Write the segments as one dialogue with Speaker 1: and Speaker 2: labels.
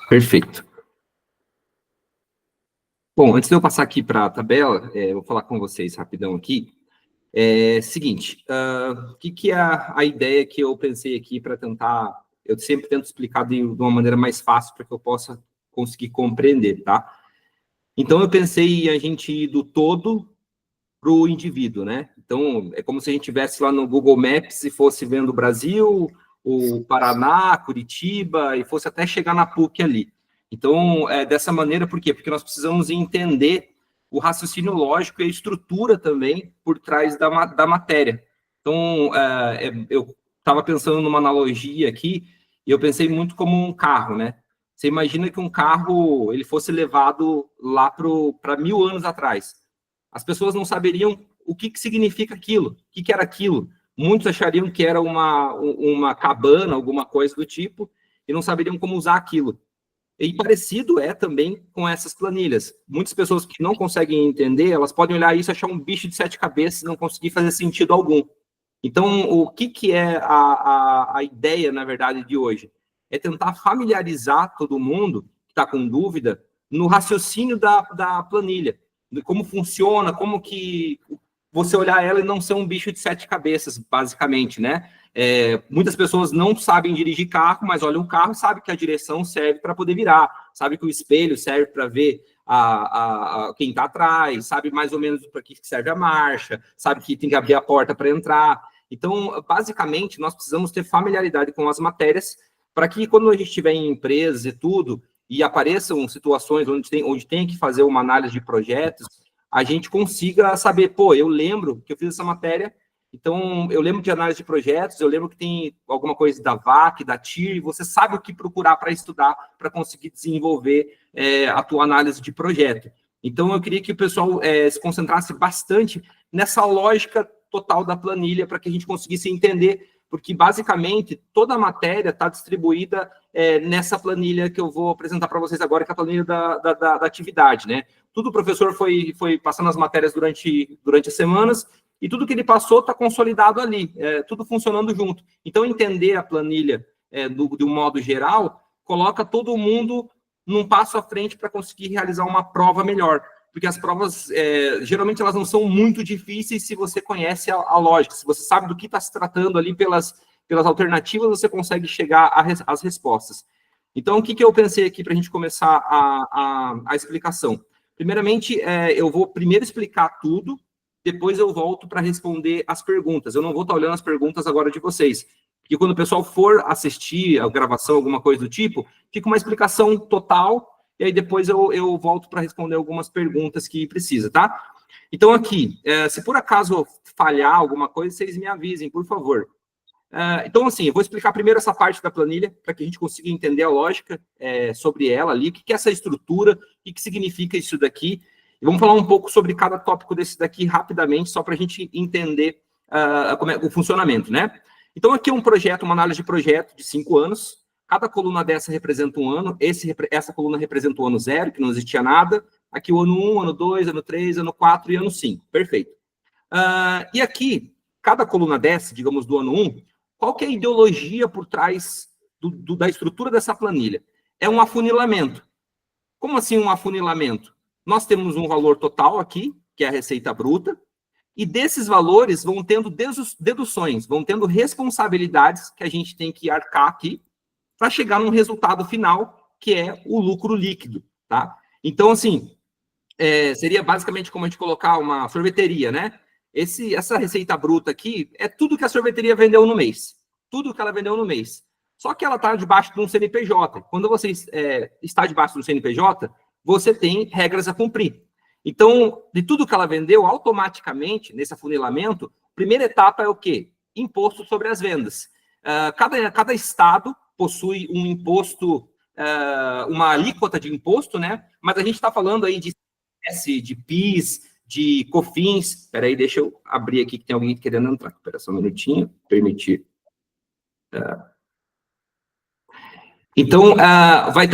Speaker 1: Perfeito. Bom, antes de eu passar aqui para a tabela, vou falar com vocês rapidão aqui. Seguinte, o que é a ideia que eu pensei aqui para tentar... Eu sempre tento explicar de uma maneira mais fácil para que eu possa conseguir compreender, tá? Então, eu pensei em a gente ir do todo para o indivíduo, né? Então, é como se a gente estivesse lá no Google Maps e fosse vendo o Brasil, o Paraná, Curitiba, e fosse até chegar na PUC ali. Então, dessa maneira, por quê? Porque nós precisamos entender o raciocínio lógico e a estrutura também por trás da matéria. Então, eu estava pensando numa analogia aqui, e eu pensei muito como um carro, né? Você imagina que um carro ele fosse levado lá para 1000 anos atrás. As pessoas não saberiam o que significa aquilo, o que era aquilo. Muitos achariam que era uma cabana, alguma coisa do tipo, e não saberiam como usar aquilo. E parecido é também com essas planilhas. Muitas pessoas que não conseguem entender, elas podem olhar isso e achar um bicho de 7 cabeças e não conseguir fazer sentido algum. Então, o que é a ideia, na verdade, de hoje? É tentar familiarizar todo mundo que está com dúvida no raciocínio da planilha, de como funciona, como que você olhar ela e não ser um bicho de 7 cabeças, basicamente, né? Muitas pessoas não sabem dirigir carro, mas olham o carro e sabem que a direção serve para poder virar, sabe que o espelho serve para ver quem está atrás, sabe mais ou menos para que serve a marcha, sabe que tem que abrir a porta para entrar. Então, basicamente, nós precisamos ter familiaridade com as matérias para que quando a gente estiver em empresas e tudo, e apareçam situações onde tem que fazer uma análise de projetos, a gente consiga saber, pô, eu lembro que eu fiz essa matéria, então eu lembro de análise de projetos, eu lembro que tem alguma coisa da VAC, da TIR, e você sabe o que procurar para estudar, para conseguir desenvolver a tua análise de projeto. Então, eu queria que o pessoal se concentrasse bastante nessa lógica total da planilha, para que a gente conseguisse entender, porque, basicamente, toda a matéria está distribuída nessa planilha que eu vou apresentar para vocês agora, que é a planilha da atividade, né? Tudo o professor foi passando as matérias durante as semanas, e tudo que ele passou está consolidado ali, tudo funcionando junto. Então, entender a planilha de um modo geral, coloca todo mundo num passo à frente para conseguir realizar uma prova melhor. Porque as provas, geralmente, elas não são muito difíceis se você conhece a lógica, se você sabe do que está se tratando ali pelas alternativas, você consegue chegar às respostas. Então, o que eu pensei aqui para a gente começar a explicação? Primeiramente, eu vou primeiro explicar tudo, depois eu volto para responder as perguntas. Eu não vou estar olhando as perguntas agora de vocês, porque quando o pessoal for assistir a gravação, alguma coisa do tipo, fica uma explicação total, e aí depois eu volto para responder algumas perguntas que precisa, tá? Então, aqui, se por acaso falhar alguma coisa, vocês me avisem, por favor. Então, assim, eu vou explicar primeiro essa parte da planilha, para que a gente consiga entender a lógica sobre ela ali, o que é essa estrutura, o que significa isso daqui. E vamos falar um pouco sobre cada tópico desse daqui rapidamente, só para a gente entender como é o funcionamento, né? Então, aqui é um projeto, uma análise de projeto de 5 anos. Cada coluna dessa representa um ano. Essa coluna representa o ano 0, que não existia nada. Aqui o ano 1, ano 2, ano 3, ano 4 e ano 5. Perfeito. E aqui, cada coluna dessa, digamos, do ano 1, qual que é a ideologia por trás da estrutura dessa planilha? É um afunilamento. Como assim um afunilamento? Nós temos um valor total aqui, que é a receita bruta, e desses valores vão tendo deduções, vão tendo responsabilidades que a gente tem que arcar aqui para chegar num resultado final, que é o lucro líquido, tá? Então, assim, seria basicamente como a gente colocar uma sorveteria, né? Essa receita bruta aqui é tudo que a sorveteria vendeu no mês. Tudo que ela vendeu no mês. Só que ela está debaixo de um CNPJ. Quando você está debaixo do CNPJ, você tem regras a cumprir. Então, de tudo que ela vendeu, automaticamente, nesse afunilamento, a primeira etapa é o quê? Imposto sobre as vendas. Cada estado possui um imposto, uma alíquota de imposto, né? Mas a gente está falando aí de PIS, de COFINS. Espera aí, deixa eu abrir aqui, que tem alguém querendo entrar. Espera só um minutinho, permitir. Então, vai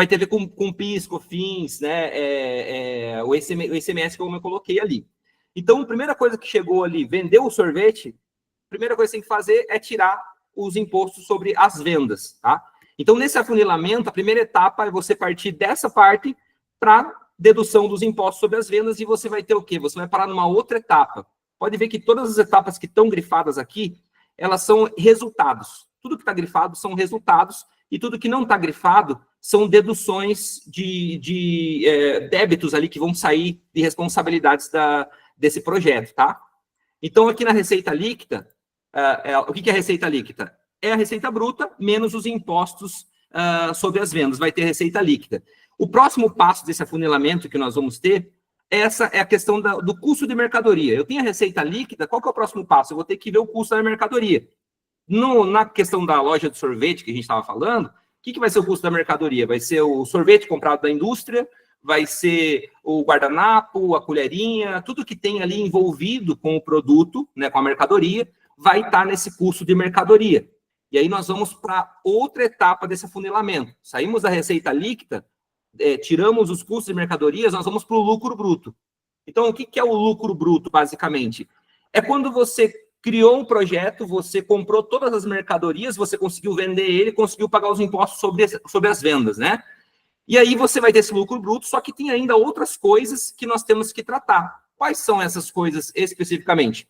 Speaker 1: ter a ver com PIS, COFINS, né? O ICMS, como eu coloquei ali. Então, a primeira coisa que chegou ali, vendeu o sorvete, a primeira coisa que você tem que fazer é tirar os impostos sobre as vendas, tá? Então, nesse afunilamento, a primeira etapa é você partir dessa parte para dedução dos impostos sobre as vendas, e você vai ter o quê? Você vai parar numa outra etapa. Pode ver que todas as etapas que estão grifadas aqui, elas são resultados. Tudo que está grifado são resultados, e tudo que não está grifado são deduções de débitos ali que vão sair de responsabilidades desse projeto, tá? Então, aqui na receita líquida, o que é a receita líquida? É a receita bruta menos os impostos sobre as vendas, vai ter receita líquida. O próximo passo desse afunilamento que nós vamos ter, essa é a questão do custo de mercadoria. Eu tenho a receita líquida, qual que é o próximo passo? Eu vou ter que ver o custo da mercadoria. Na questão da loja de sorvete que a gente estava falando, o que vai ser o custo da mercadoria? Vai ser o sorvete comprado da indústria, vai ser o guardanapo, a colherinha, tudo que tem ali envolvido com o produto, né, com a mercadoria, vai estar nesse custo de mercadoria. E aí nós vamos para outra etapa desse afunilamento. Saímos da receita líquida, tiramos os custos de mercadorias, nós vamos para o lucro bruto. Então, o que é o lucro bruto, basicamente? É quando você criou um projeto, você comprou todas as mercadorias, você conseguiu vender ele, conseguiu pagar os impostos sobre as vendas, né? E aí você vai ter esse lucro bruto, só que tem ainda outras coisas que nós temos que tratar. Quais são essas coisas especificamente?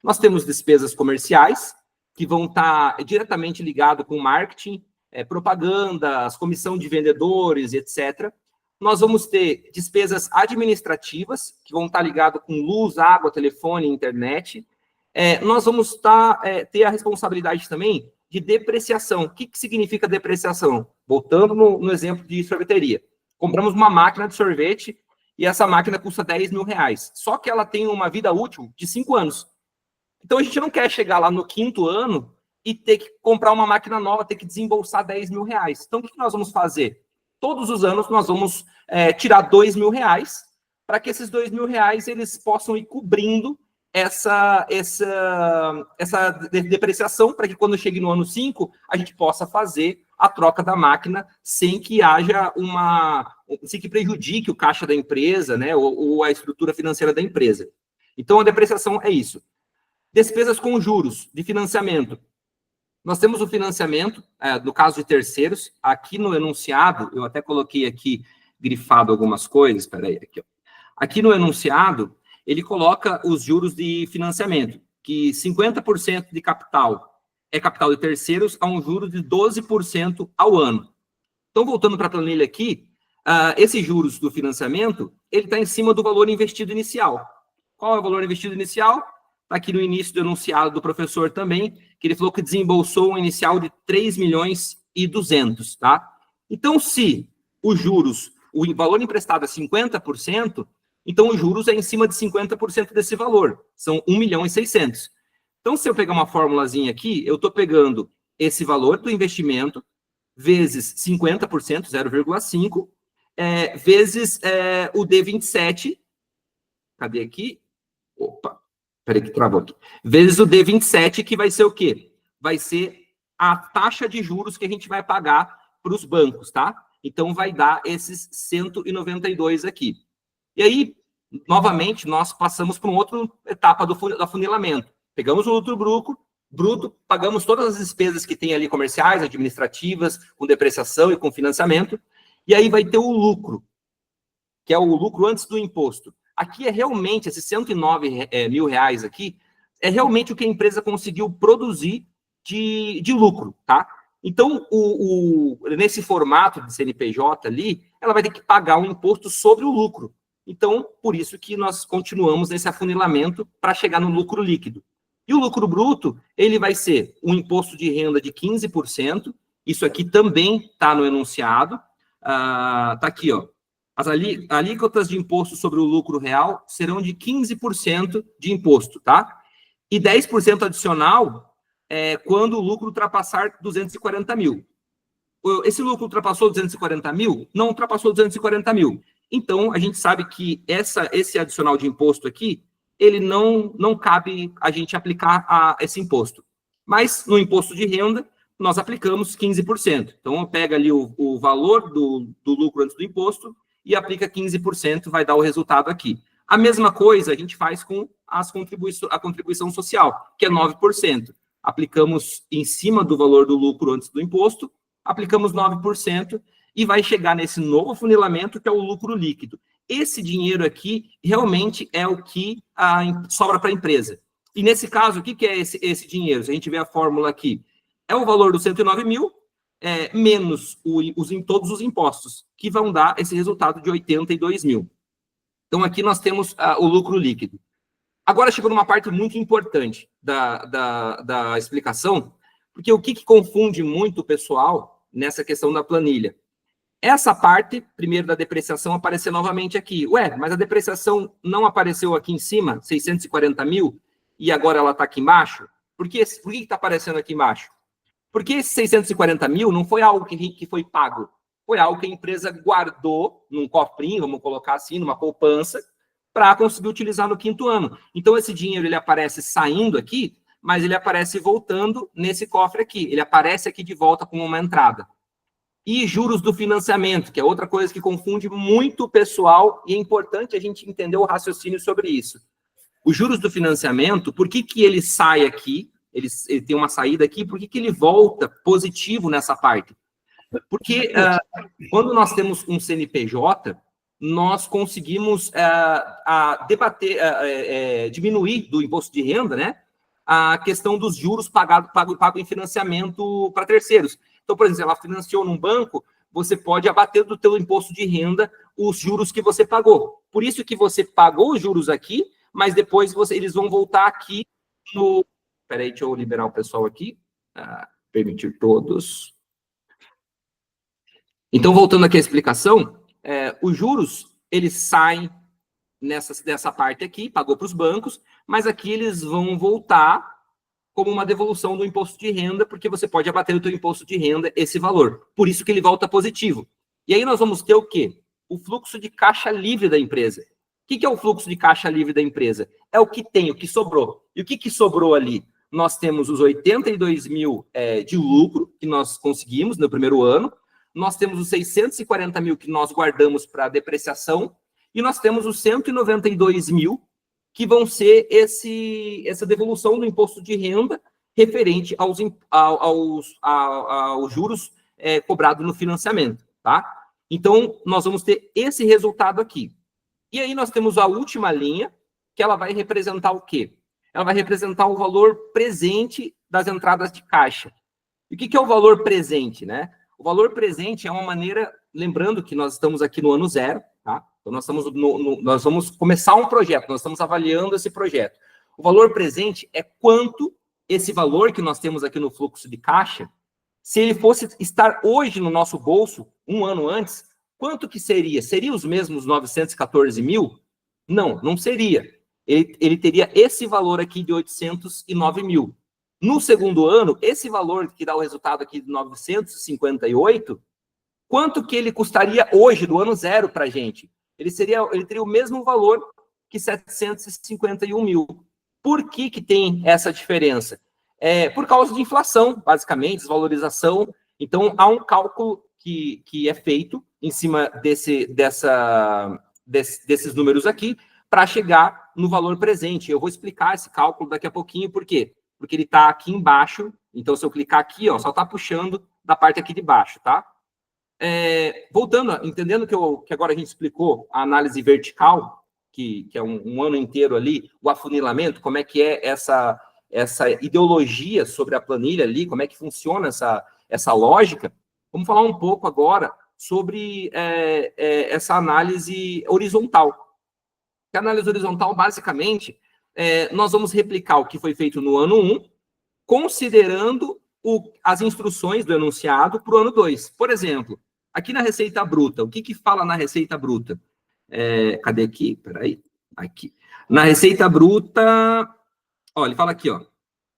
Speaker 1: Nós temos despesas comerciais, que vão estar diretamente ligadas com marketing, propaganda, as comissão de vendedores, etc. Nós vamos ter despesas administrativas, que vão estar ligadas com luz, água, telefone, internet. Nós vamos ter a responsabilidade também de depreciação. O que significa depreciação? Voltando no exemplo de sorveteria. Compramos uma máquina de sorvete e essa máquina custa R$10.000. Só que ela tem uma vida útil de 5 anos. Então, a gente não quer chegar lá no 5º ano e ter que comprar uma máquina nova, ter que desembolsar R$10.000. Então, o que nós vamos fazer? Todos os anos, nós vamos tirar R$2.000 para que esses R$2.000 eles possam ir cobrindo essa depreciação, para que quando chegue no ano 5, a gente possa fazer a troca da máquina sem que haja sem que prejudique o caixa da empresa, né, ou a estrutura financeira da empresa. Então, a depreciação é isso. Despesas com juros de financiamento. Nós temos o financiamento, no caso de terceiros, aqui no enunciado, eu até coloquei aqui, grifado algumas coisas, espera aí, aqui, ó. Aqui no enunciado, ele coloca os juros de financiamento, que 50% de capital é capital de terceiros a um juro de 12% ao ano. Então, voltando para a planilha aqui, esses juros do financiamento, ele está em cima do valor investido inicial. Qual é o valor investido inicial? Está aqui no início do enunciado do professor também, que ele falou que desembolsou um inicial de 3.200.000, tá? Então, se os juros, o valor emprestado é 50%, então os juros é em cima de 50% desse valor, são 1.600.000. Então, se eu pegar uma formulazinha aqui, eu estou pegando esse valor do investimento, vezes 50%, 0,5, vezes o D27, cadê aqui? Opa! Peraí que travou aqui. Vezes o D27, que vai ser o quê? Vai ser a taxa de juros que a gente vai pagar para os bancos, tá? Então, vai dar esses 192 aqui. E aí, novamente, nós passamos para uma outra etapa do afunilamento. Pegamos o lucro bruto, pagamos todas as despesas que tem ali comerciais, administrativas, com depreciação e com financiamento, e aí vai ter o lucro, que é o lucro antes do imposto. Aqui é realmente, esses R$109.000 aqui, é realmente o que a empresa conseguiu produzir de lucro, tá? Então, nesse formato de CNPJ ali, ela vai ter que pagar um imposto sobre o lucro. Então, por isso que nós continuamos nesse afunilamento para chegar no lucro líquido. E o lucro bruto, ele vai ser um imposto de renda de 15%, isso aqui também está no enunciado, está aqui, ó. As alíquotas de imposto sobre o lucro real serão de 15% de imposto, tá? E 10% adicional quando o lucro ultrapassar 240.000. Esse lucro ultrapassou 240.000? Não ultrapassou 240.000. Então, a gente sabe que esse adicional de imposto aqui, ele não cabe a gente aplicar esse imposto. Mas, no imposto de renda, nós aplicamos 15%. Então, pega ali o valor do lucro antes do imposto e aplica 15%, vai dar o resultado aqui. A mesma coisa a gente faz com a contribuição social, que é 9%. Aplicamos em cima do valor do lucro antes do imposto, aplicamos 9% e vai chegar nesse novo funilamento, que é o lucro líquido. Esse dinheiro aqui realmente é o que sobra para a empresa. E nesse caso, o que é esse dinheiro? Se a gente vê a fórmula aqui, é o valor dos 109 mil, menos todos os impostos, que vão dar esse resultado de 82 mil. Então, aqui nós temos o lucro líquido. Agora chegou numa parte muito importante da explicação, porque o que confunde muito o pessoal nessa questão da planilha? Essa parte, primeiro, da depreciação aparecer novamente aqui. Ué, mas a depreciação não apareceu aqui em cima, 640 mil, e agora ela está aqui embaixo? Por que está aparecendo aqui embaixo? Porque esses 640 mil não foi algo que foi pago. Foi algo que a empresa guardou num cofrinho, vamos colocar assim, numa poupança, para conseguir utilizar no 5º ano. Então, esse dinheiro ele aparece saindo aqui, mas ele aparece voltando nesse cofre aqui. Ele aparece aqui de volta com uma entrada. E juros do financiamento, que é outra coisa que confunde muito o pessoal, e é importante a gente entender o raciocínio sobre isso. Os juros do financiamento, por que ele sai aqui? Ele tem uma saída aqui, por que ele volta positivo nessa parte? Porque quando nós temos um CNPJ, nós conseguimos diminuir do imposto de renda, né, a questão dos juros pago em financiamento para terceiros. Então, por exemplo, ela financiou num banco, você pode abater do teu imposto de renda os juros que você pagou. Por isso que você pagou os juros aqui, mas depois eles vão voltar aqui no... Espera aí, deixa eu liberar o pessoal aqui. Permitir todos. Então, voltando aqui à explicação, os juros, eles saem nessa parte aqui, pagou para os bancos, mas aqui eles vão voltar como uma devolução do imposto de renda, porque você pode abater do teu imposto de renda esse valor. Por isso que ele volta positivo. E aí nós vamos ter o quê? O fluxo de caixa livre da empresa. O que é o fluxo de caixa livre da empresa? É o que tem, o que sobrou. E o que sobrou ali? Nós temos os 82 mil de lucro que nós conseguimos no primeiro ano, nós temos os 640 mil que nós guardamos para depreciação, e nós temos os 192 mil que vão ser essa devolução do imposto de renda referente aos juros cobrados no financiamento, tá? Então, nós vamos ter esse resultado aqui. E aí nós temos a última linha, que ela vai representar o quê? Ela vai representar o valor presente das entradas de caixa. E o que é o valor presente, né? O valor presente é uma maneira, lembrando que nós estamos aqui no ano 0, tá? Então, nós vamos começar um projeto, nós estamos avaliando esse projeto. O valor presente é quanto esse valor que nós temos aqui no fluxo de caixa, se ele fosse estar hoje no nosso bolso, um ano antes, quanto que seria? Seria os mesmos 914 mil? Não, não seria. Ele teria esse valor aqui de 809 mil. No segundo ano, esse valor que dá o resultado aqui de 958, quanto que ele custaria hoje, do ano 0, para a gente? Ele teria o mesmo valor que 751 mil. Por que tem essa diferença? Por causa de inflação, basicamente, desvalorização. Então, há um cálculo que é feito em cima desses números aqui para chegar no valor presente. Eu vou explicar esse cálculo daqui a pouquinho, por quê? Porque ele está aqui embaixo, então se eu clicar aqui, ó, só está puxando da parte aqui de baixo, tá? Voltando, entendendo que agora a gente explicou a análise vertical, que é um ano inteiro ali, o afunilamento, como é que é essa ideologia sobre a planilha ali, como é que funciona essa lógica, vamos falar um pouco agora sobre essa análise horizontal. A análise horizontal, basicamente, nós vamos replicar o que foi feito no ano 1, considerando as instruções do enunciado para o ano 2. Por exemplo, aqui na Receita Bruta, o que fala na Receita Bruta? Cadê aqui? Peraí. Aqui. Na Receita Bruta, ó, ele fala aqui, ó.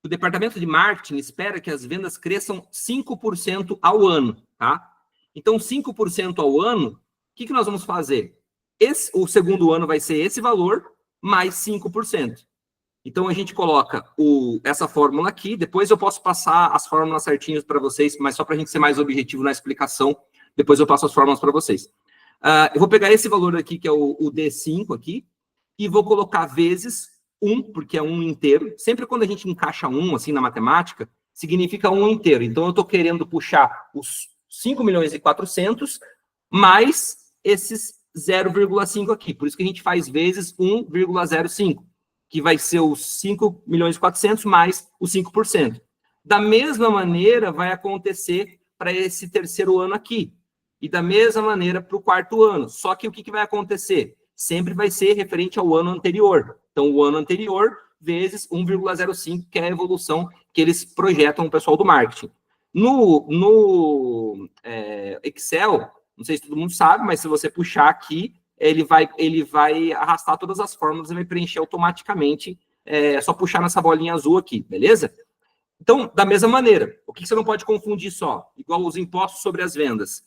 Speaker 1: O departamento de marketing espera que as vendas cresçam 5% ao ano, tá? Então, 5% ao ano, o que nós vamos fazer? O segundo ano vai ser esse valor, mais 5%. Então, a gente coloca essa fórmula aqui, depois eu posso passar as fórmulas certinhas para vocês, mas só para a gente ser mais objetivo na explicação, depois eu passo as fórmulas para vocês. Eu vou pegar esse valor aqui, que é o D5 aqui, e vou colocar vezes 1, porque é 1 inteiro. Sempre quando a gente encaixa 1, assim, na matemática, significa 1 inteiro. Então, eu estou querendo puxar os 5.400.000 mais esses 0,5 aqui. Por isso que a gente faz vezes 1,05, que vai ser os 5.400.000 mais os 5%. Da mesma maneira, vai acontecer para esse terceiro ano aqui. E da mesma maneira para o quarto ano. Só que o que vai acontecer? Sempre vai ser referente ao ano anterior. Então, o ano anterior vezes 1,05, que é a evolução que eles projetam, o pessoal do marketing. No Excel, não sei se todo mundo sabe, mas se você puxar aqui, ele vai arrastar todas as fórmulas e vai preencher automaticamente. É só puxar nessa bolinha azul aqui, beleza? Então, da mesma maneira, o que você não pode confundir só? Igual os impostos sobre as vendas.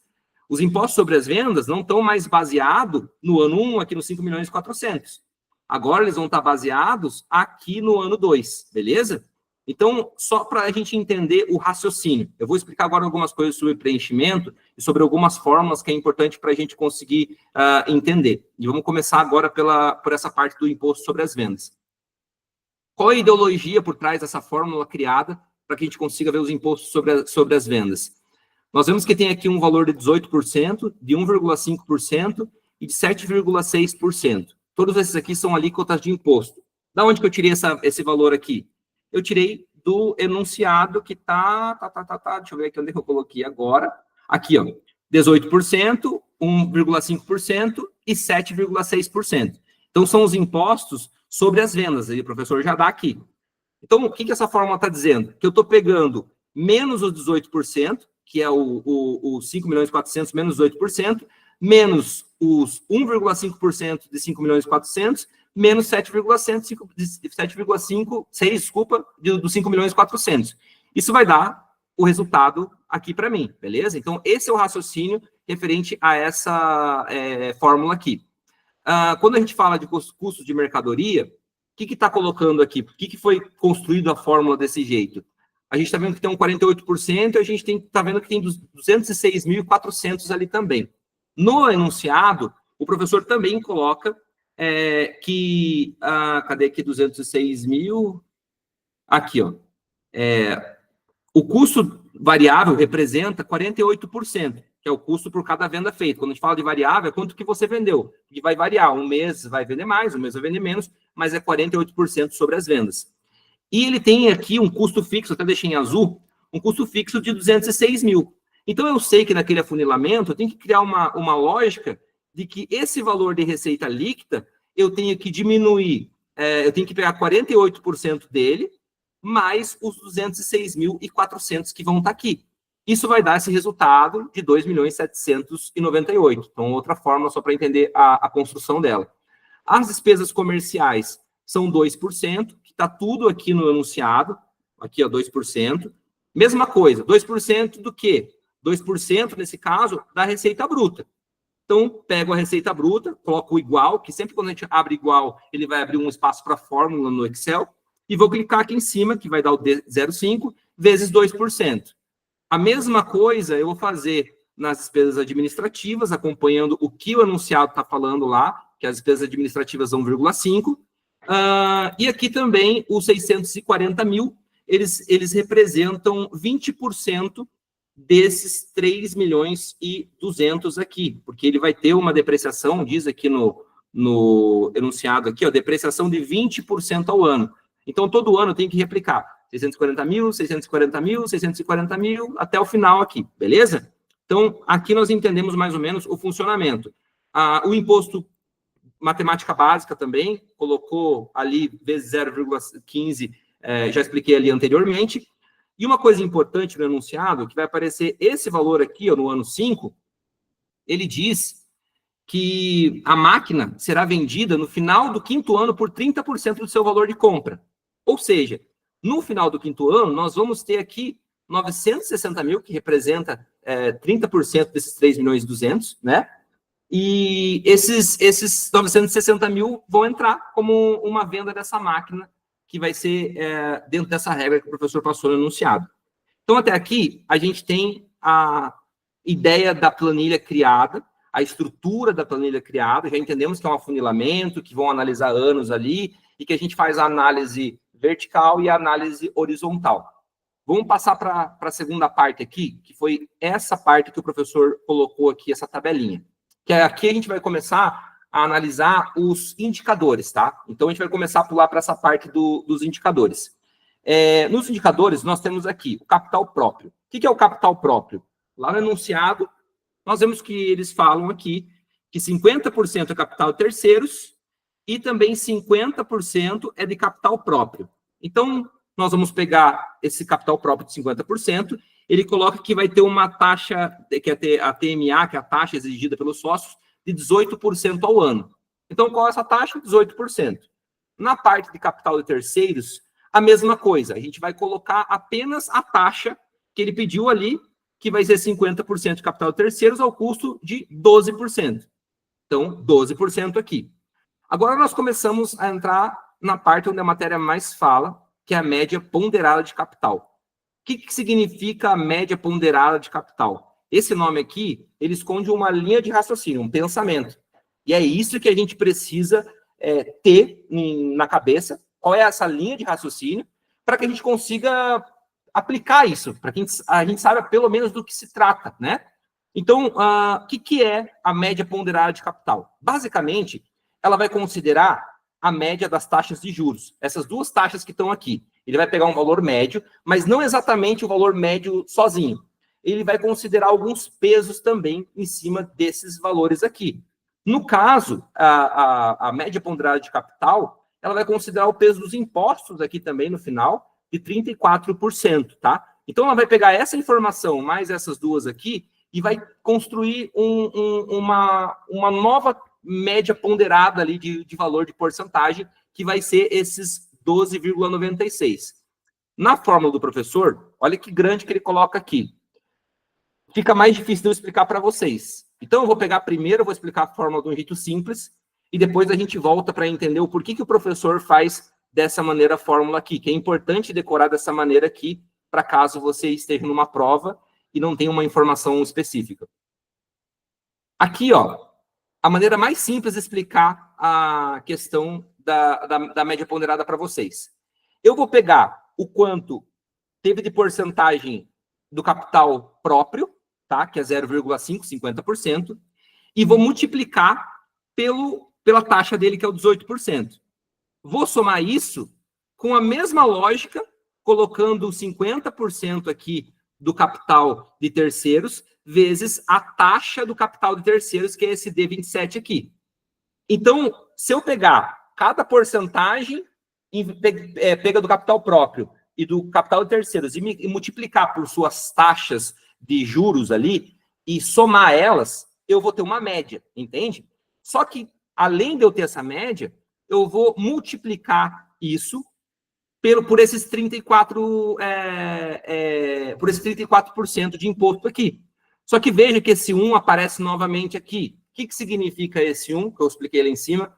Speaker 1: Os impostos sobre as vendas não estão mais baseados no ano 1, aqui no 5.400.000. Agora eles vão estar baseados aqui no ano 2, beleza? Então, só para a gente entender o raciocínio. Eu vou explicar agora algumas coisas sobre preenchimento e sobre algumas fórmulas que é importante para a gente conseguir entender. E vamos começar agora por essa parte do imposto sobre as vendas. Qual é a ideologia por trás dessa fórmula criada para que a gente consiga ver os impostos sobre as vendas? Nós vemos que tem aqui um valor de 18%, de 1,5% e de 7,6%. Todos esses aqui são alíquotas de imposto. Da onde que eu tirei esse valor aqui? Eu tirei do enunciado que deixa eu ver aqui onde eu coloquei agora. Aqui, ó, 18%, 1,5% e 7,6%. Então, são os impostos sobre as vendas. Aí o professor já dá aqui. Então, o que essa fórmula está dizendo? Que eu estou pegando menos os 18%, que é o 5.400.000 menos 18%, menos os 1,5% de 5.400.000, menos 7,6, desculpa, do 5.400.000. Isso vai dar o resultado aqui para mim, beleza? Então, esse é o raciocínio referente a essa fórmula aqui. Quando a gente fala de custos de mercadoria, o que está colocando aqui? Por que foi construída a fórmula desse jeito? A gente está vendo que tem um 48% e a gente está vendo que tem 206.400 ali também. No enunciado, o professor também coloca que... cadê aqui 206.000? Aqui, ó. O custo variável representa 48%, que é o custo por cada venda feita. Quando a gente fala de variável, é quanto que você vendeu. E vai variar. Um mês vai vender mais, um mês vai vender menos, mas é 48% sobre as vendas. E ele tem aqui um custo fixo, até deixei em azul, um custo fixo de 206.000. Então, eu sei que naquele afunilamento, eu tenho que criar uma lógica de que esse valor de receita líquida, eu tenho que diminuir, eu tenho que pegar 48% dele, mais os 206.400 que vão estar aqui. Isso vai dar esse resultado de 2.798.000. Então, outra forma só para entender a construção dela. As despesas comerciais são 2%, que está tudo aqui no enunciado. Aqui, ó, 2%. Mesma coisa, 2% do quê? 2%, nesse caso, da receita bruta. Então, pego a receita bruta, coloco o igual, que sempre quando a gente abre igual, ele vai abrir um espaço para fórmula no Excel, e vou clicar aqui em cima, que vai dar o 0,5, vezes 2%. A mesma coisa eu vou fazer nas despesas administrativas, acompanhando o que o enunciado está falando lá, que as despesas administrativas são 1,5. E aqui também, os 640.000, eles representam 20% desses 3.200.000 aqui, porque ele vai ter uma depreciação, diz aqui no enunciado aqui, ó, depreciação de 20% ao ano. Então, todo ano tem que replicar 640.000, 640.000, 640.000, até o final aqui, beleza? Então, aqui nós entendemos mais ou menos o funcionamento. O imposto, matemática básica também, colocou ali vezes 0,15, já expliquei ali anteriormente. E uma coisa importante no enunciado, que vai aparecer esse valor aqui, ó, no ano 5, ele diz que a máquina será vendida no final do 5º ano por 30% do seu valor de compra. Ou seja, no final do 5º ano, nós vamos ter aqui 960.000, que representa 30% desses 3.200.000, né? E esses 960.000 vão entrar como uma venda dessa máquina, que vai ser dentro dessa regra que o professor passou no enunciado. Então, até aqui, a gente tem a ideia da planilha criada, a estrutura da planilha criada, já entendemos que é um afunilamento, que vão analisar anos ali, e que a gente faz a análise vertical e a análise horizontal. Vamos passar para a segunda parte aqui, que foi essa parte que o professor colocou aqui, essa tabelinha. Que aqui a gente vai começar a analisar os indicadores, tá? Então, a gente vai começar a pular para essa parte dos indicadores. Nos indicadores, nós temos aqui o capital próprio. O que é o capital próprio? Lá no enunciado, nós vemos que eles falam aqui que 50% é capital de terceiros e também 50% é de capital próprio. Então, nós vamos pegar esse capital próprio de 50%, ele coloca que vai ter uma taxa, que é a TMA, que é a taxa exigida pelos sócios, de 18% ao ano. Então, qual é essa taxa? 18%. Na parte de capital de terceiros, a mesma coisa. A gente vai colocar apenas a taxa que ele pediu ali, que vai ser 50% de capital de terceiros ao custo de 12%. Então, 12% aqui. Agora, nós começamos a entrar na parte onde a matéria mais fala, que é a média ponderada de capital. O que significa a média ponderada de capital? Esse nome aqui, ele esconde uma linha de raciocínio, um pensamento. E é isso que a gente precisa ter na cabeça, qual é essa linha de raciocínio, para que a gente consiga aplicar isso, para que a gente saiba pelo menos do que se trata, né? Então, o que é a média ponderada de capital? Basicamente, ela vai considerar a média das taxas de juros. Essas duas taxas que estão aqui. Ele vai pegar um valor médio, mas não exatamente o valor médio sozinho. Ele vai considerar alguns pesos também em cima desses valores aqui. No caso, a média ponderada de capital, ela vai considerar o peso dos impostos aqui também no final, de 34%, tá? Então, ela vai pegar essa informação mais essas duas aqui e vai construir uma nova média ponderada ali de valor de porcentagem, que vai ser esses 12,96. Na fórmula do professor, olha que grande que ele coloca aqui. Fica mais difícil de eu explicar para vocês. Então, eu vou pegar primeiro, eu vou explicar a fórmula de um jeito simples, e depois a gente volta para entender o porquê que o professor faz dessa maneira a fórmula aqui, que é importante decorar dessa maneira aqui, para caso você esteja numa prova e não tenha uma informação específica. Aqui, ó, a maneira mais simples de explicar a questão da média ponderada para vocês. Eu vou pegar o quanto teve de porcentagem do capital próprio, tá? Que é 0,5, 50%, e vou multiplicar pela taxa dele, que é o 18%. Vou somar isso com a mesma lógica, colocando 50% aqui do capital de terceiros, vezes a taxa do capital de terceiros, que é esse D27 aqui. Então, se eu pegar cada porcentagem, pega do capital próprio e do capital de terceiros, e multiplicar por suas taxas de juros ali, e somar elas, eu vou ter uma média, entende? Só que, além de eu ter essa média, eu vou multiplicar isso por esses 34% de imposto aqui. Só que veja que esse 1 aparece novamente aqui. O que significa esse 1, que eu expliquei lá em cima?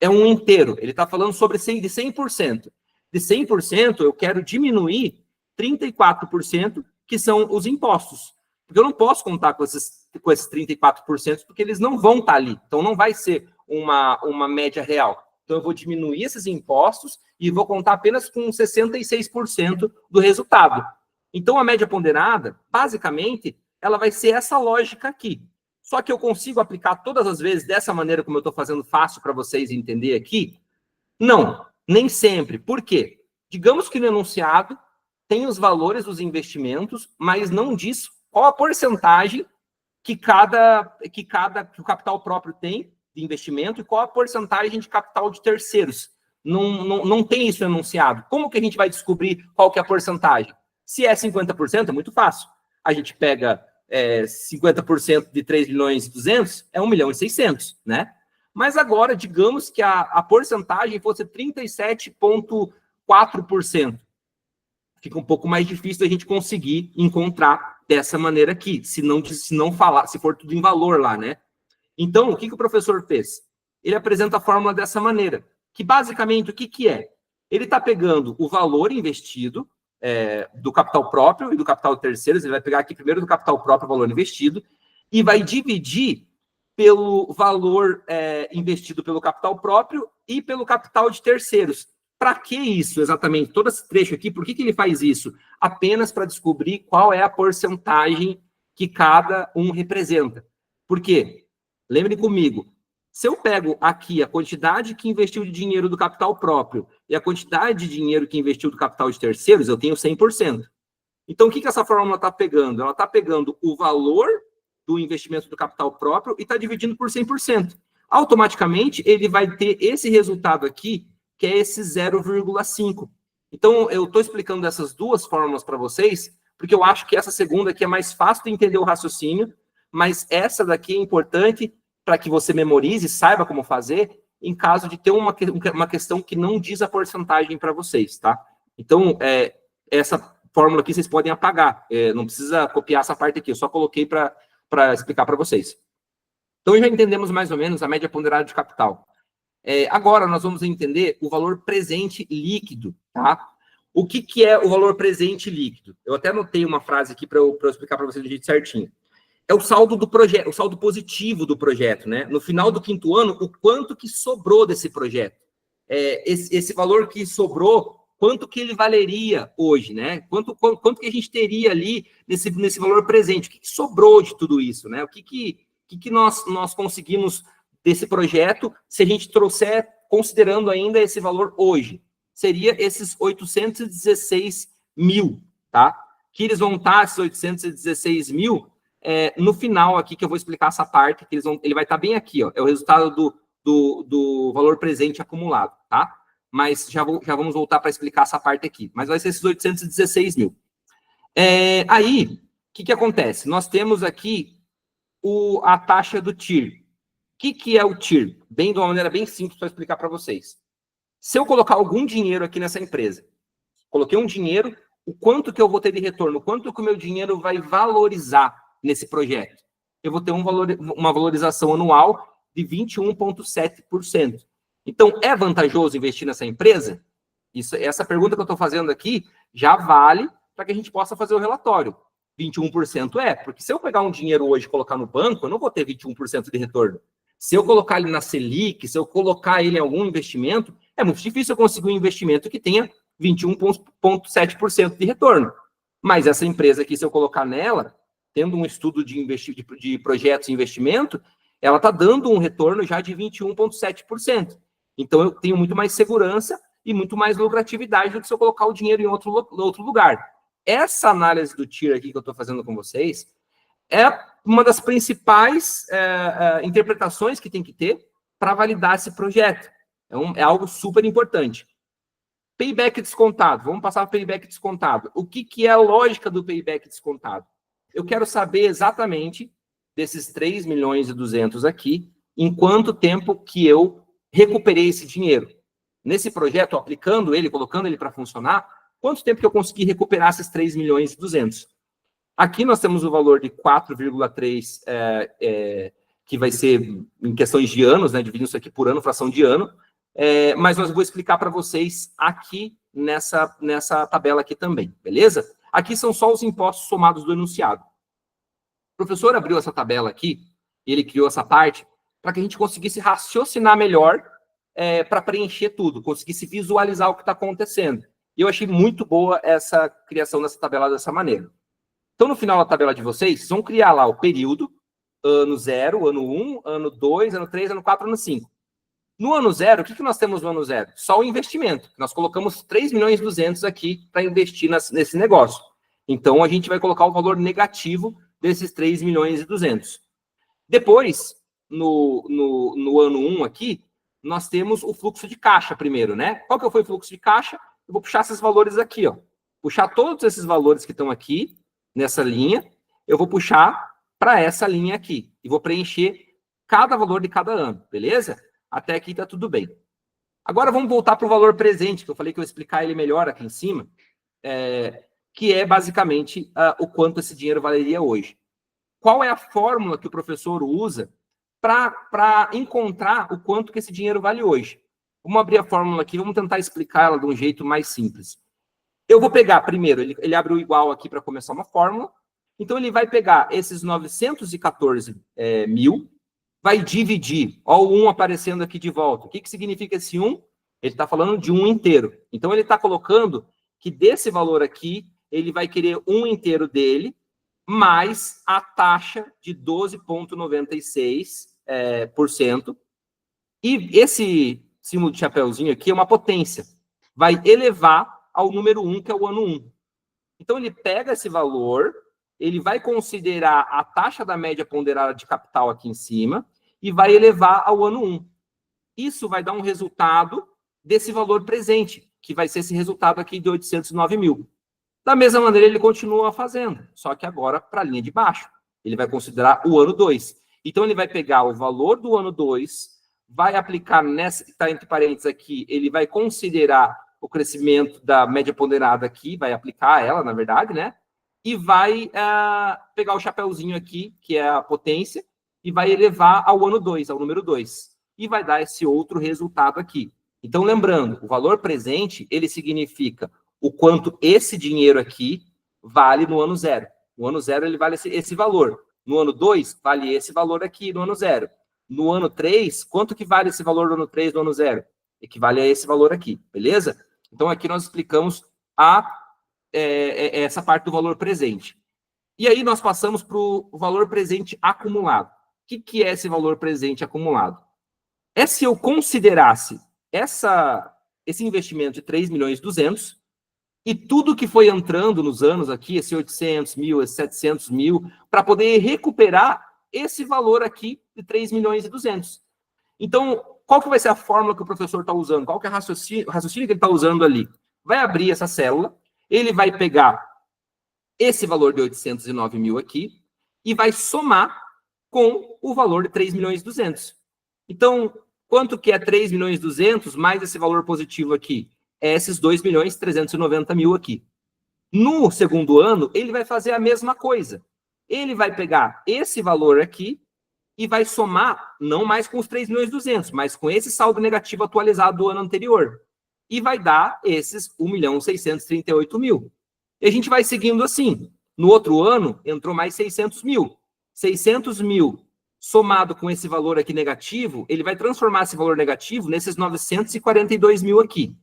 Speaker 1: É um inteiro. Ele está falando sobre de 100%. De 100%, eu quero diminuir 34%, que são os impostos. Porque eu não posso contar com esses 34%, porque eles não vão estar ali. Então, não vai ser uma média real. Então, eu vou diminuir esses impostos e vou contar apenas com 66% do resultado. Então, a média ponderada, basicamente, ela vai ser essa lógica aqui. Só que eu consigo aplicar todas as vezes dessa maneira como eu estou fazendo fácil para vocês entenderem aqui? Não, nem sempre. Por quê? Digamos que no enunciado tem os valores dos investimentos, mas não diz qual a porcentagem que o capital próprio tem de investimento e qual a porcentagem de capital de terceiros. Não tem isso enunciado. Como que a gente vai descobrir qual que é a porcentagem? Se é 50%, é muito fácil. A gente pega 50% de 3 milhões e 200, é 1 milhão e 600, né? Mas agora, digamos que a porcentagem fosse 37,4%. Fica um pouco mais difícil da gente conseguir encontrar dessa maneira aqui, se for tudo em valor lá, né? Então, o que o professor fez? Ele apresenta a fórmula dessa maneira, que basicamente o que é? Ele está pegando o valor investido do capital próprio e do capital de terceiros, ele vai pegar aqui primeiro do capital próprio o valor investido, e vai dividir pelo valor investido pelo capital próprio e pelo capital de terceiros. Para que isso exatamente? Todo esse trecho aqui, por que ele faz isso? Apenas para descobrir qual é a porcentagem que cada um representa. Por quê? Lembre comigo, se eu pego aqui a quantidade que investiu de dinheiro do capital próprio e a quantidade de dinheiro que investiu do capital de terceiros, eu tenho 100%. Então, o que essa fórmula está pegando? Ela está pegando o valor do investimento do capital próprio e está dividindo por 100%. Automaticamente, ele vai ter esse resultado aqui, que é esse 0,5. Então, eu estou explicando essas duas fórmulas para vocês, porque eu acho que essa segunda aqui é mais fácil de entender o raciocínio, mas essa daqui é importante para que você memorize, saiba como fazer, em caso de ter uma questão que não diz a porcentagem para vocês, tá? Então, essa fórmula aqui vocês podem apagar, não precisa copiar essa parte aqui, eu só coloquei para explicar para vocês. Então, já entendemos mais ou menos a média ponderada de capital. Agora, nós vamos entender o valor presente líquido, tá? O que é o valor presente líquido? Eu até anotei uma frase aqui para eu explicar para vocês do jeito certinho. É o saldo do projeto, o saldo positivo do projeto, né? No final do 5º ano, o quanto que sobrou desse projeto. Esse valor que sobrou, quanto que ele valeria hoje, né? Quanto que a gente teria ali nesse valor presente? O que sobrou de tudo isso, né? O que nós conseguimos desse projeto se a gente trouxer, considerando ainda esse valor hoje? Seria esses 816 mil, tá? Que eles vão estar, esses 816 mil, no final aqui, que eu vou explicar essa parte, que ele vai estar bem aqui, ó, é o resultado do valor presente acumulado, tá? Mas já vamos voltar para explicar essa parte aqui. Mas vai ser esses 816 mil. Aí, o que acontece? Nós temos aqui a taxa do TIR. O que é o TIR? De uma maneira bem simples para explicar para vocês. Se eu colocar algum dinheiro aqui nessa empresa, coloquei um dinheiro, o quanto que eu vou ter de retorno, o quanto que o meu dinheiro vai valorizar nesse projeto? Eu vou ter uma valorização anual de 21,7%. Então, é vantajoso investir nessa empresa? Essa pergunta que eu estou fazendo aqui já vale para que a gente possa fazer o relatório. 21% porque se eu pegar um dinheiro hoje e colocar no banco, eu não vou ter 21% de retorno. Se eu colocar ele na Selic, se eu colocar ele em algum investimento, é muito difícil eu conseguir um investimento que tenha 21,7% de retorno. Mas essa empresa aqui, se eu colocar nela, tendo um estudo de projetos de investimento, ela está dando um retorno já de 21,7%. Então, eu tenho muito mais segurança e muito mais lucratividade do que se eu colocar o dinheiro em outro lugar. Essa análise do TIR aqui que eu estou fazendo com vocês é uma das principais interpretações que tem que ter para validar esse projeto. É algo super importante. Payback descontado. Vamos passar para o payback descontado. O que é a lógica do payback descontado? Eu quero saber exatamente desses 3 milhões e 200 aqui, em quanto tempo que eu recuperei esse dinheiro. Nesse projeto, aplicando ele, colocando ele para funcionar, quanto tempo que eu consegui recuperar esses 3 milhões e 200? Aqui nós temos o valor de 4,3, que vai ser em questões de anos, né? Dividindo isso aqui por ano, fração de ano. Mas nós vou explicar para vocês aqui nessa tabela aqui também, beleza? Aqui são só os impostos somados do enunciado. O professor abriu essa tabela aqui, e ele criou essa parte, para que a gente conseguisse raciocinar melhor para preencher tudo, conseguisse visualizar o que está acontecendo. E eu achei muito boa essa criação dessa tabela dessa maneira. Então, no final da tabela de vocês vão criar lá o período, ano 0, ano 1, ano 2, ano 3, ano 4, ano 5. No ano 0, o que nós temos no ano 0? Só o investimento. Nós colocamos 3 milhões e 200 aqui para investir nesse negócio. Então, a gente vai colocar o valor negativo desses 3 milhões e 200. Depois, no ano 1 aqui, nós temos o fluxo de caixa primeiro, né? Qual que foi o fluxo de caixa? Eu vou puxar esses valores aqui, ó. Puxar todos esses valores que estão aqui, nessa linha, eu vou puxar para essa linha aqui. E vou preencher cada valor de cada ano, beleza? Até aqui está tudo bem. Agora vamos voltar para o valor presente, que eu falei que eu ia explicar ele melhor aqui em cima, que é basicamente o quanto esse dinheiro valeria hoje. Qual é a fórmula que o professor usa para encontrar o quanto que esse dinheiro vale hoje? Vamos abrir a fórmula aqui, vamos tentar explicar ela de um jeito mais simples. Eu vou pegar primeiro, ele abre o igual aqui para começar uma fórmula. Então, ele vai pegar esses 914 mil, vai dividir, ó o 1 aparecendo aqui de volta. O que significa esse 1? Ele está falando de 1 inteiro. Então, ele está colocando que desse valor aqui, ele vai querer 1 inteiro dele, mais a taxa de 12,96%. E esse símbolo de chapéuzinho aqui é uma potência. Vai elevar ao número 1, que é o ano 1. Então, ele pega esse valor, ele vai considerar a taxa da média ponderada de capital aqui em cima e vai elevar ao ano 1. Isso vai dar um resultado desse valor presente, que vai ser esse resultado aqui de 809 mil. Da mesma maneira, ele continua fazendo, só que agora para a linha de baixo. Ele vai considerar o ano 2. Então, ele vai pegar o valor do ano 2, vai aplicar nessa que está entre parênteses aqui, ele vai considerar o crescimento da média ponderada aqui, vai aplicar ela, na verdade, né? E vai pegar o chapéuzinho aqui, que é a potência, e vai elevar ao ano 2, ao número 2. E vai dar esse outro resultado aqui. Então, lembrando, o valor presente, ele significa o quanto esse dinheiro aqui vale no ano 0. No ano 0, ele vale esse valor. No ano 2, vale esse valor aqui no ano 0. No ano 3, quanto que vale esse valor do ano 3 no ano 0? Equivale a esse valor aqui, beleza? Então, aqui nós explicamos essa parte do valor presente. E aí, nós passamos para o valor presente acumulado. O que é esse valor presente acumulado? É se eu considerasse esse investimento de 3 milhões e 200 e tudo que foi entrando nos anos aqui, esse 800 mil, esse 700 mil, para poder recuperar esse valor aqui de 3 milhões e 200. Então, qual que vai ser a fórmula que o professor está usando? Qual que é o raciocínio que ele está usando ali? Vai abrir essa célula, ele vai pegar esse valor de 809 mil aqui e vai somar com o valor de 3 milhões e 200. Então, quanto que é 3 milhões e 200 mais esse valor positivo aqui? É esses 2 milhões e 390 mil aqui. No segundo ano, ele vai fazer a mesma coisa. Ele vai pegar esse valor aqui e vai somar, não mais com os 3 milhões e 200, mas com esse saldo negativo atualizado do ano anterior. E vai dar esses 1 milhão e 638 mil. E a gente vai seguindo assim. No outro ano, entrou mais 600 mil. 600 mil somado com esse valor aqui negativo, ele vai transformar esse valor negativo nesses 942 mil aqui.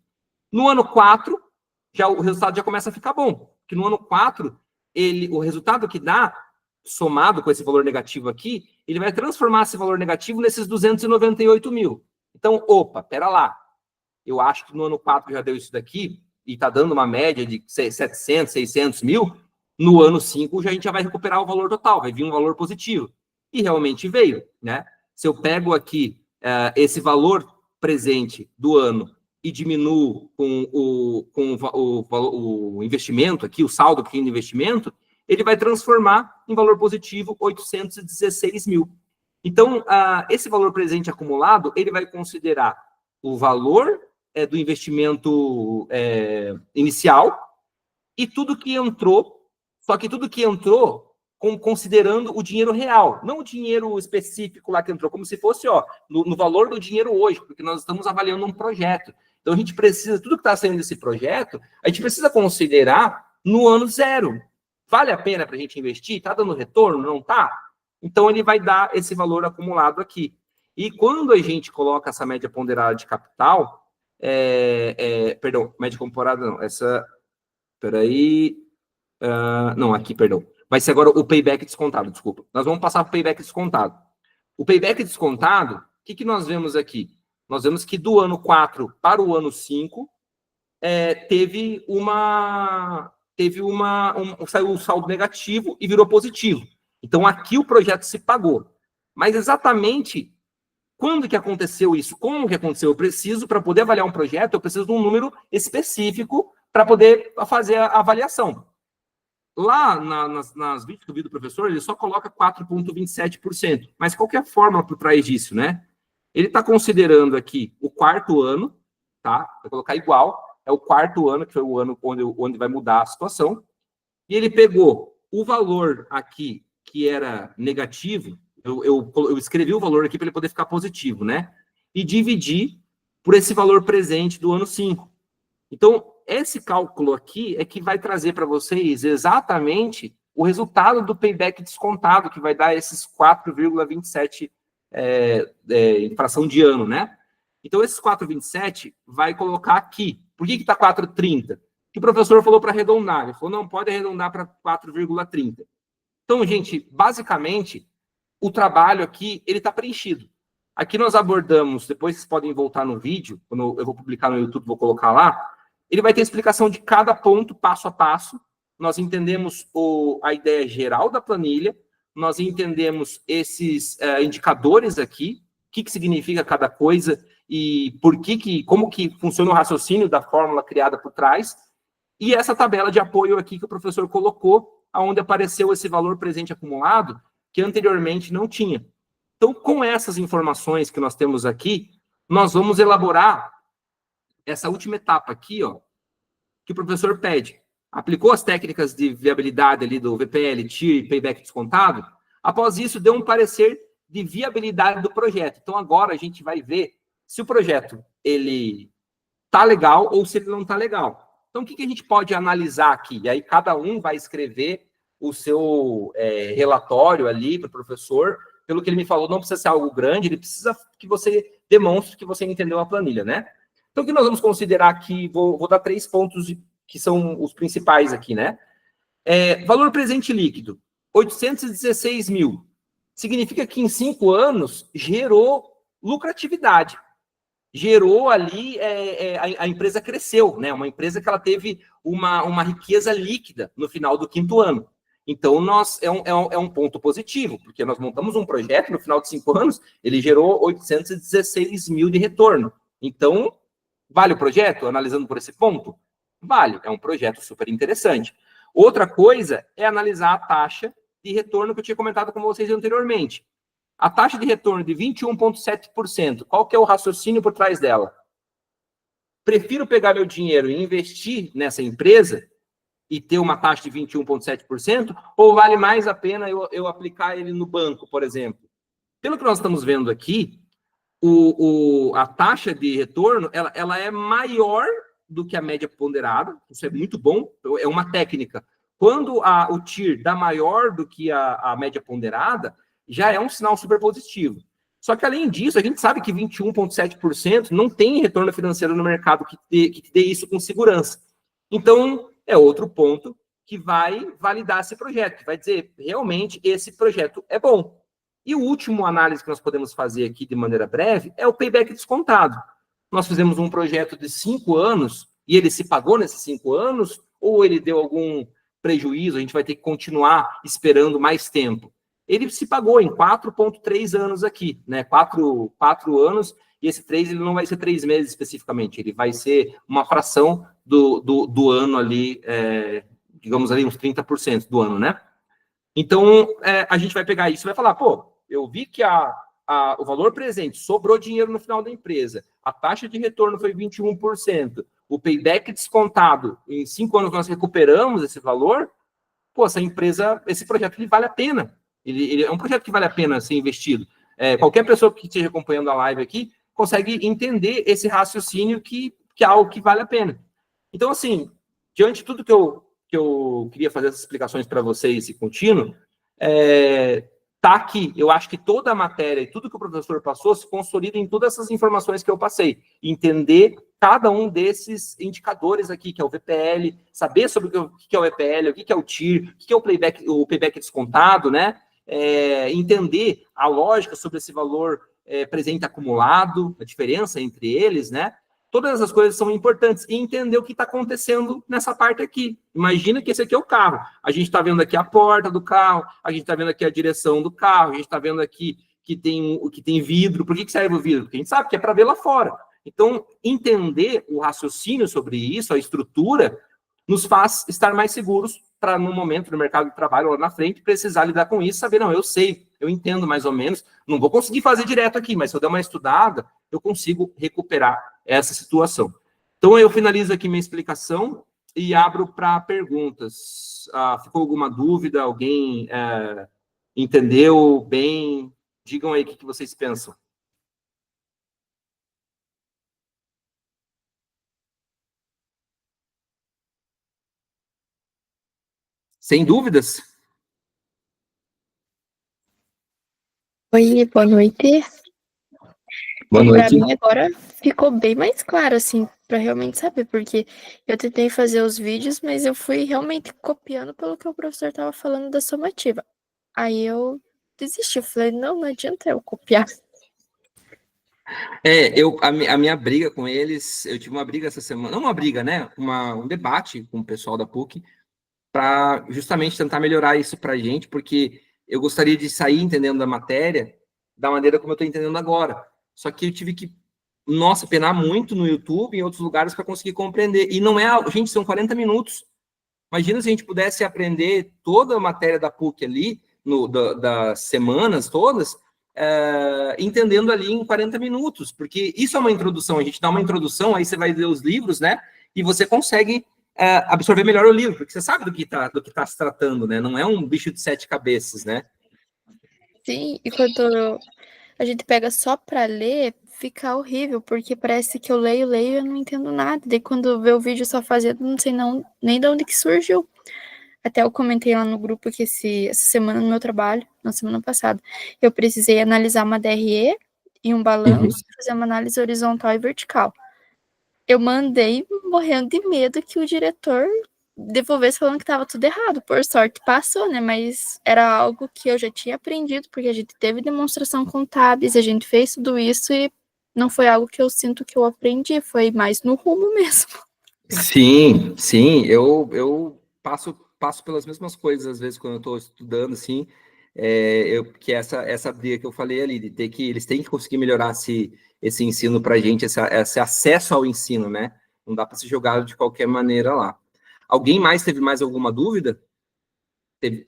Speaker 1: No ano 4, o resultado já começa a ficar bom. Porque no ano 4, o resultado que dá, somado com esse valor negativo aqui, ele vai transformar esse valor negativo nesses 298 mil. Então, opa, pera lá. Eu acho que no ano 4 já deu isso daqui, e está dando uma média de 700, 600 mil. No ano 5, a gente já vai recuperar o valor total, vai vir um valor positivo. E realmente veio, né? Se eu pego aqui esse valor presente do ano e diminuo com o investimento aqui, o saldo aqui no investimento, ele vai transformar em valor positivo 816 mil. Então, esse valor presente acumulado, ele vai considerar o valor do investimento inicial e tudo que entrou, só que tudo que entrou considerando o dinheiro real, não o dinheiro específico lá que entrou, como se fosse no valor do dinheiro hoje, porque nós estamos avaliando um projeto. Então, a gente precisa, tudo que está saindo desse projeto, a gente precisa considerar no ano 0. Vale a pena para a gente investir? Está dando retorno? Não está? Então, ele vai dar esse valor acumulado aqui. E quando a gente coloca essa média ponderada de capital, perdão, média ponderada não, não, aqui, perdão. Vai ser agora o payback descontado, desculpa. Nós vamos passar para o payback descontado. O payback descontado, o que nós vemos aqui? Nós vemos que do ano 4 para o ano 5, saiu um saldo negativo e virou positivo. Então, aqui o projeto se pagou. Mas exatamente quando que aconteceu isso? Como que aconteceu? Eu preciso, para poder avaliar um projeto, eu preciso de um número específico para poder fazer a avaliação. Lá nas vídeos que eu vi do professor, ele só coloca 4,27%. Mas qual que é a fórmula por trás disso, né? Ele está considerando aqui o 4º ano, tá? Vou colocar igual, é o 4º ano, que foi o ano onde vai mudar a situação. E ele pegou o valor aqui, que era negativo, eu escrevi o valor aqui para ele poder ficar positivo, né? E dividi por esse valor presente do ano 5. Então, esse cálculo aqui é que vai trazer para vocês exatamente o resultado do payback descontado, que vai dar esses 4,27 em fração de ano, né? Então, esses 4,27 vai colocar aqui. Por que está 4,30? Que o professor falou para arredondar. Ele falou, não, pode arredondar para 4,30. Então, gente, basicamente, o trabalho aqui, ele está preenchido. Aqui nós abordamos, depois vocês podem voltar no vídeo, quando eu vou publicar no YouTube, vou colocar lá, ele vai ter explicação de cada ponto, passo a passo. Nós entendemos a ideia geral da planilha, nós entendemos esses indicadores aqui, o que significa cada coisa e como que funciona o raciocínio da fórmula criada por trás, e essa tabela de apoio aqui que o professor colocou, onde apareceu esse valor presente acumulado, que anteriormente não tinha. Então, com essas informações que nós temos aqui, nós vamos elaborar essa última etapa aqui, ó, que o professor pede. Aplicou as técnicas de viabilidade ali do VPL, TIR e Payback descontado. Após isso, deu um parecer de viabilidade do projeto. Então, agora a gente vai ver se o projeto ele tá legal ou se ele não tá legal. Então, o que a gente pode analisar aqui? E aí, cada um vai escrever o seu relatório ali para o professor. Pelo que ele me falou, não precisa ser algo grande, ele precisa que você demonstre que você entendeu a planilha, né? Então, o que nós vamos considerar aqui? Vou dar 3 pontos que são os principais aqui, né? Valor presente líquido, 816 mil. Significa que em 5 anos gerou lucratividade. Gerou ali, a empresa cresceu, né? Uma empresa que ela teve uma riqueza líquida no final do 5º ano. Então, é um ponto positivo, porque nós montamos um projeto, no final de 5 anos, ele gerou 816 mil de retorno. Então, vale o projeto, analisando por esse ponto? Vale, é um projeto super interessante. Outra coisa é analisar a taxa de retorno que eu tinha comentado com vocês anteriormente. A taxa de retorno de 21,7%, qual que é o raciocínio por trás dela? Prefiro pegar meu dinheiro e investir nessa empresa e ter uma taxa de 21,7%, ou vale mais a pena eu aplicar ele no banco, por exemplo? Pelo que nós estamos vendo aqui, a taxa de retorno ela é maior do que a média ponderada, isso é muito bom, é uma técnica. Quando o TIR dá maior do que a média ponderada, já é um sinal super positivo. Só que, além disso, a gente sabe que 21,7% não tem retorno financeiro no mercado que te dê isso com segurança. Então, é outro ponto que vai validar esse projeto, que vai dizer, realmente, esse projeto é bom. E o último análise que nós podemos fazer aqui de maneira breve é o payback descontado. Nós fizemos um projeto de 5 anos e ele se pagou nesses 5 anos ou ele deu algum prejuízo, a gente vai ter que continuar esperando mais tempo. Ele se pagou em 4,3 anos aqui, né? 4 anos, e esse 3 ele não vai ser 3 meses especificamente, ele vai ser uma fração do ano ali, digamos ali, uns 30% do ano, né? Então, a gente vai pegar isso e vai falar, pô, eu vi que o valor presente sobrou dinheiro no final da empresa, a taxa de retorno foi 21%, o payback descontado, em 5 anos nós recuperamos esse valor, pô, essa empresa, esse projeto, ele vale a pena. Ele é um projeto que vale a pena ser investido. Qualquer pessoa que esteja acompanhando a live aqui consegue entender esse raciocínio que é algo que vale a pena. Então, assim, diante de tudo que eu queria fazer essas explicações para vocês, esse contínuo, tá aqui. Eu acho que toda a matéria e tudo que o professor passou se consolida em todas essas informações que eu passei. Entender cada um desses indicadores aqui, que é o VPL, saber sobre o que é o VPL, o que é o TIR, o que é o payback descontado, né? Entender a lógica sobre esse valor presente acumulado, a diferença entre eles, né? Todas essas coisas são importantes. E entender o que está acontecendo nessa parte aqui. Imagina que esse aqui é o carro. A gente está vendo aqui a porta do carro, a gente está vendo aqui a direção do carro, a gente está vendo aqui que tem vidro. Por que serve o vidro? Porque a gente sabe que é para ver lá fora. Então, entender o raciocínio sobre isso, a estrutura, nos faz estar mais seguros para, no momento, no mercado de trabalho, lá na frente, precisar lidar com isso, saber, não, eu sei, eu entendo mais ou menos, não vou conseguir fazer direto aqui, mas se eu der uma estudada, eu consigo recuperar essa situação. Então, eu finalizo aqui minha explicação e abro para perguntas. Ficou alguma dúvida? Alguém entendeu bem? Digam aí o que vocês pensam. Sem dúvidas?
Speaker 2: Oi, boa noite.
Speaker 1: Boa
Speaker 2: Para
Speaker 1: noite.
Speaker 2: mim agora ficou bem mais claro, assim, para realmente saber, porque eu tentei fazer os vídeos, mas eu fui realmente copiando pelo que o professor estava falando da somativa. Aí eu desisti, eu falei, não adianta eu copiar.
Speaker 1: A minha briga com eles, eu tive uma briga essa semana, não uma briga, né? Um debate com o pessoal da PUC para justamente tentar melhorar isso para a gente, porque eu gostaria de sair entendendo da matéria da maneira como eu estou entendendo agora. Só que eu tive que, nossa, penar muito no YouTube e em outros lugares para conseguir compreender. E não é, gente, são 40 minutos. Imagina se a gente pudesse aprender toda a matéria da PUC ali, das semanas todas, entendendo ali em 40 minutos, porque isso é uma introdução, a gente dá uma introdução, aí você vai ler os livros, né, e você consegue absorver melhor o livro, porque você sabe do que tá se tratando, né, não é um bicho de 7 cabeças, né.
Speaker 2: Sim, e quando a gente pega só para ler, fica horrível, porque parece que eu leio e eu não entendo nada. Daí quando vê o vídeo só fazendo, não sei não, nem de onde que surgiu. Até eu comentei lá no grupo que essa semana no meu trabalho, na semana passada, eu precisei analisar uma DRE e um balanço, fazer uma análise horizontal e vertical. Eu mandei morrendo de medo que o diretor devolvesse falando que estava tudo errado. Por sorte passou, né? Mas era algo que eu já tinha aprendido, porque a gente teve demonstração com tabs, a gente fez tudo isso e não foi algo que eu sinto que eu aprendi, foi mais no rumo mesmo.
Speaker 1: Sim, eu passo pelas mesmas coisas, às vezes, quando eu estou estudando, assim, que essa briga que eu falei ali, de ter que, eles têm que conseguir melhorar esse ensino para a gente, esse acesso ao ensino, né? Não dá para ser jogado de qualquer maneira lá. Alguém mais teve mais alguma dúvida?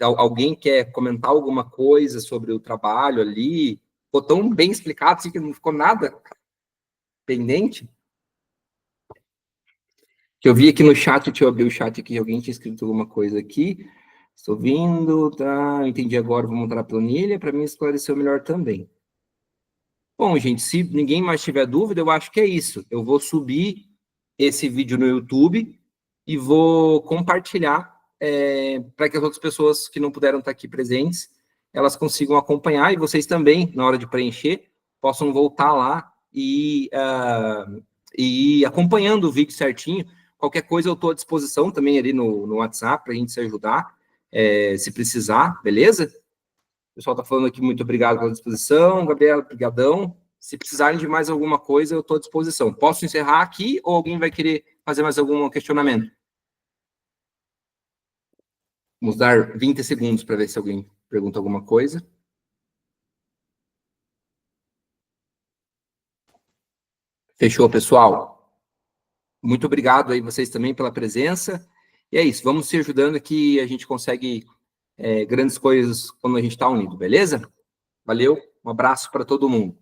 Speaker 1: Alguém quer comentar alguma coisa sobre o trabalho ali? Ficou tão bem explicado, assim, que não ficou nada pendente? Que eu vi aqui no chat, deixa eu abrir o chat aqui, alguém tinha escrito alguma coisa aqui. Estou vindo, tá? Entendi agora, vou montar a planilha, para mim esclareceu melhor também. Bom, gente, se ninguém mais tiver dúvida, eu acho que é isso. Eu vou subir esse vídeo no YouTube e vou compartilhar para que as outras pessoas que não puderam estar aqui presentes, elas consigam acompanhar e vocês também, na hora de preencher, possam voltar lá e ir acompanhando o vídeo certinho. Qualquer coisa eu estou à disposição também ali no WhatsApp para a gente se ajudar, se precisar, beleza? O pessoal está falando aqui, muito obrigado pela disposição. Gabriela, brigadão. Se precisarem de mais alguma coisa, eu estou à disposição. Posso encerrar aqui ou alguém vai querer fazer mais algum questionamento? Vamos dar 20 segundos para ver se alguém pergunta alguma coisa. Fechou, pessoal? Muito obrigado aí vocês também pela presença. E é isso, vamos se ajudando que a gente consegue grandes coisas quando a gente está unido, beleza? Valeu, um abraço para todo mundo.